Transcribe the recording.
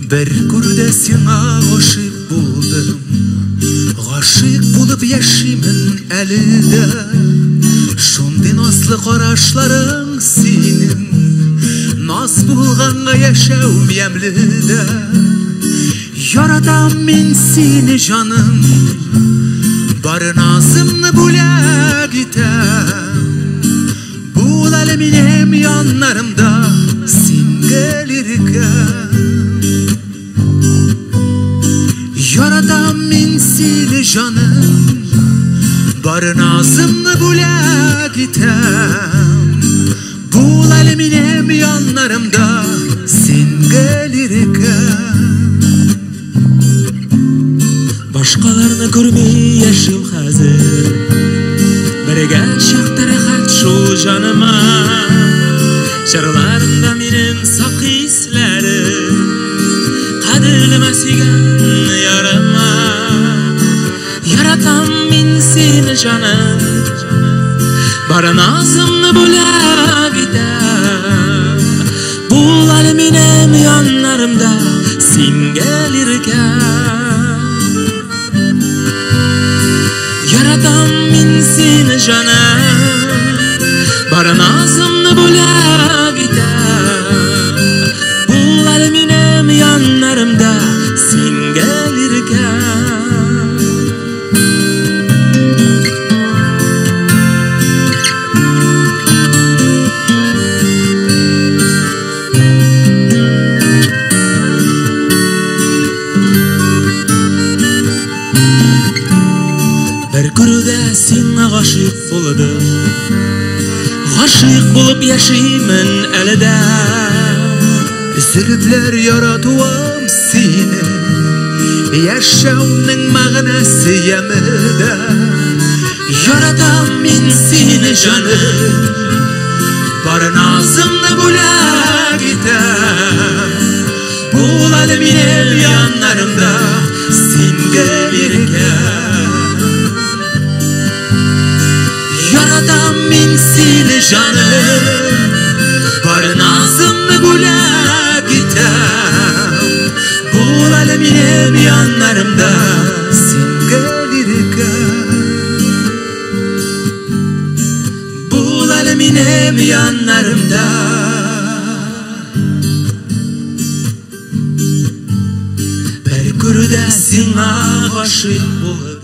Bir күрдә сиңа гашыйк булдым, гашыйк булып яшимен әле дә. Шундый назлы карашларың синең, наз булганга яшәүм ямьле дә. Яратам мин сине җаным, бары назымны бүләк итәм. Бул әле минем яннарымда син гөлиргә. Яратам мин сине җаным, бары назымны бүләк итәм. Бул әле минем яннарымда син гөлиргә. Башкаларны күрмей яшим хәзер, бергә чакта рәхәт шул җаныма. Җырларымда минем сак хисләрем, кадерлемә сөйгән ярыма. Яратам мин сине җаным, бары назымны бүләк итәм. Бул әле минем яннарымда син гөлиргә. Яратам мин сине җаным, бары назымны бүләк итәм. Бул әле минем яннарымда син гөлиргә. Bir күрдә сиңа гашыйк булдым, гашыйк булып яшимен әле дә. Өзелепләр яратуым сине, яшәүнең мәгънәсе ямыда. Яратам мин сине җаным, бары назымны бүләк итәм. Бул әле минем яннарымда син гөлиргә. Яратам мин сине җаным, бары назымны бүләк итәм. Бул әле минем яннарымда син гөлиргә. Бул әле минем яннарымда. Bir күрдә сиңа гашыйк булып